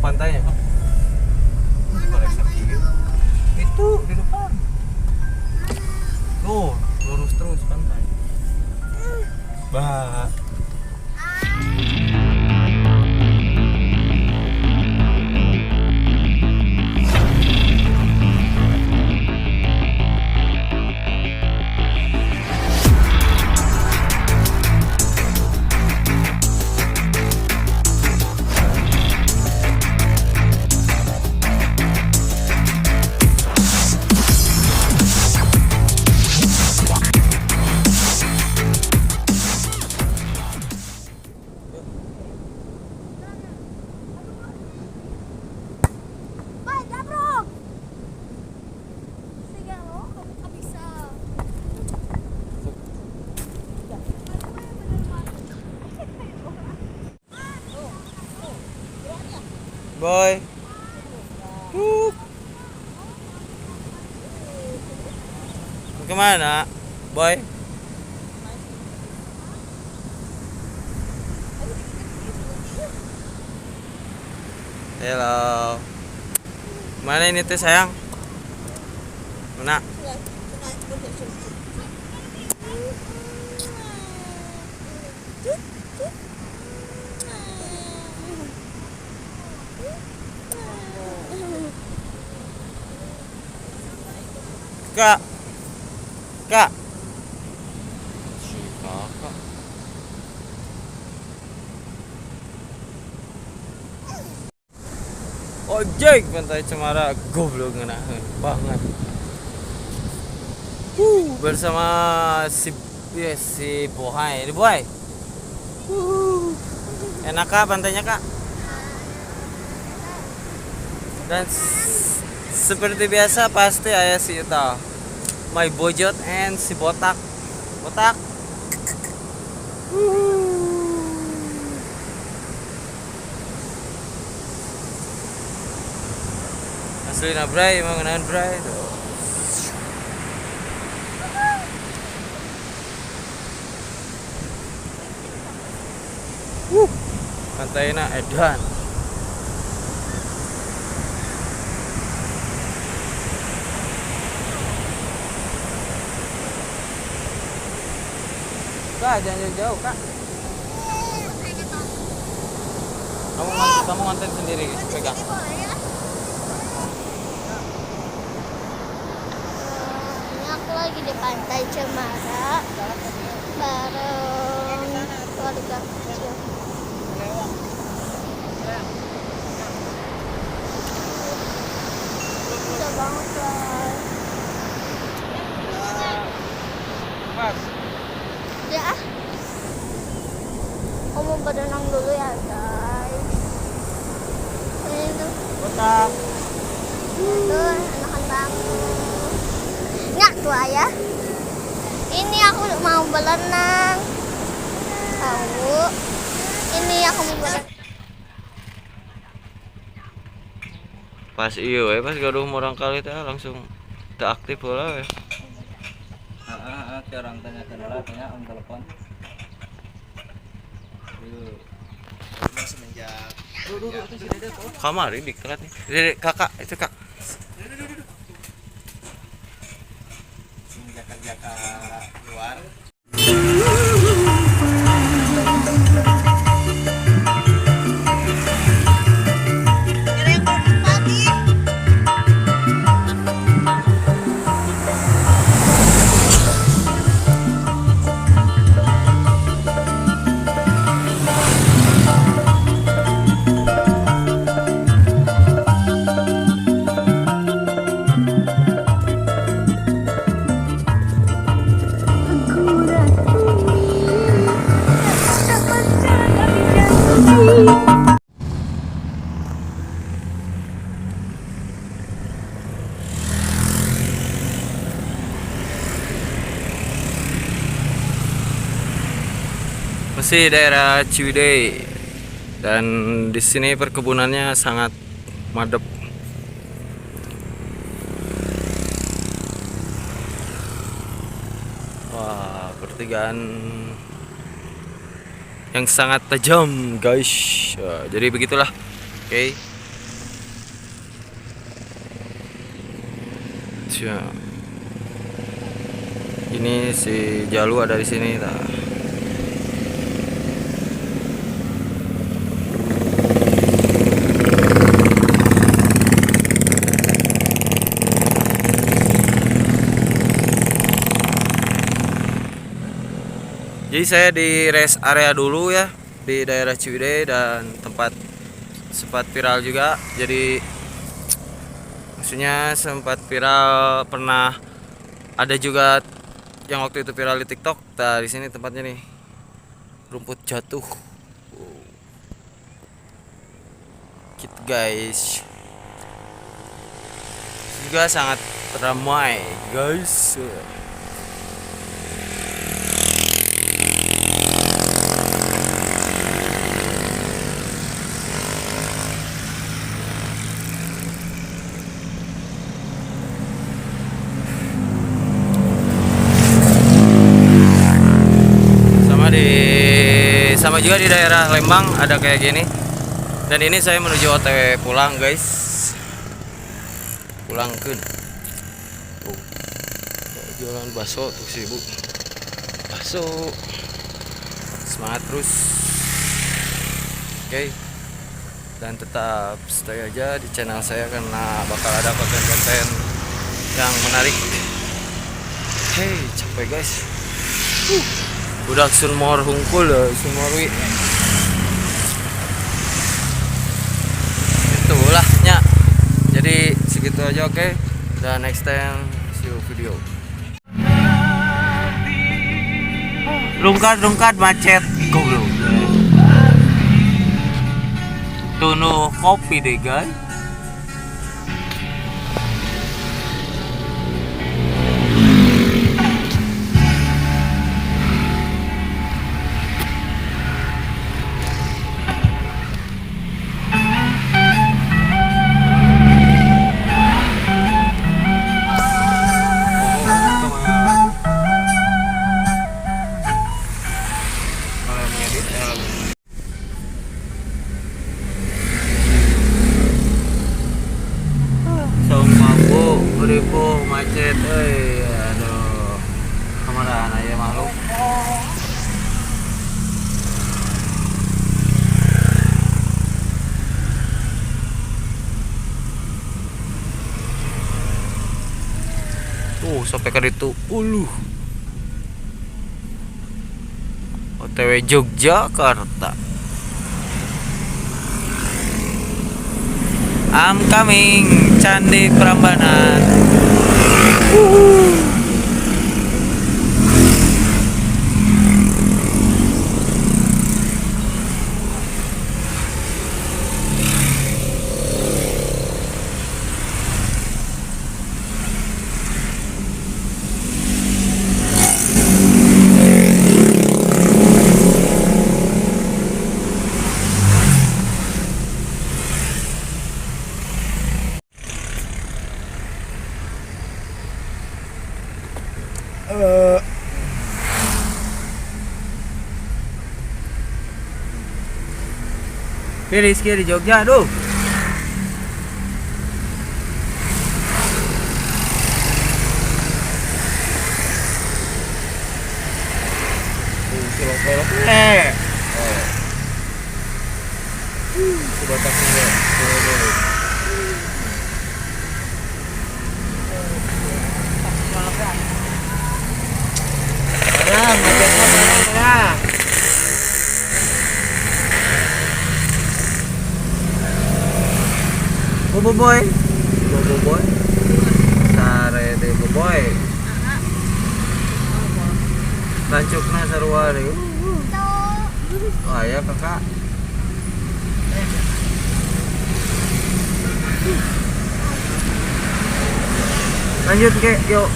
pantainya kok. Itu di depan. Tuh, lurus terus pantai. Bah. Boy. Mau kemana, boy? Halo. Mana ini teh sayang? Mana? Kak. Kak. Si kakak. Ojek Pantai Cemara goblok ngeunaheun banget. Bersama si Bohai. Ini Boy. Enak kah pantainya, Kak? Dan seperti biasa pasti ayah si Yuta, my bojot and si botak. Asli na bray, emang ngenahan bray. Pantainya edan. Kak, jangan jauh-jauh, Kak. Kamu ngonten sendiri, pegang. Ini aku lagi di Pantai Cemara bareng keluarga kecil. Susah banget, guys. Pas. Ya, aku mau berenang dulu ya, guys. Ini tuh, Botak. enakan banget. Nggak tuh ayah. Ini aku mau berenang. Tahu? Ini aku mau berenang. Pas iyo, pas gaduh orang kali teh langsung tak aktif lah. Orang tanya om telepon. Semenjak kamar ini dikelat nih. Dede kakak itu kak. Semenjak kerja ke luar. Masih daerah Ciwidey, dan di sini perkebunannya sangat madep. Wah, pertigaan yang sangat tajam, guys. Jadi begitulah. Oke. Ya. Ini si Jalu ada di sini. Nah. Jadi saya di rest area dulu ya, di daerah Ciwidey, dan tempat sempat viral juga. Jadi maksudnya sempat viral, pernah ada juga yang waktu itu viral di TikTok. Nah, di sini tempatnya nih. Rumput jatuh. Gitu guys. Juga sangat ramai, guys. Sama juga di daerah Lembang ada kayak gini. Dan ini saya menuju OTW pulang, guys. Pulang ke jualan bakso tuh si ibu. Bakso. Semangat terus. Oke. Dan tetap stay aja di channel saya karena bakal ada konten-konten yang menarik. Hey, capek guys. Udah sunmor hungkul ya, sunmorwi. Itulah nya. Jadi segitu aja, oke. Dan next time see you video. Rungkat macet goblok. Tuh kopi deh, guys. Beribu macet, aduh, kemana ya makhluk. Tuh sampai ke itu, OTW Yogyakarta. I'm coming, Candi Prambanan. Rizky di Jogja, aduh. Boboiboy, sare deh boboiboy. Lancukna sarua deh. Oh ya kakak. Lanjut ke, yuk.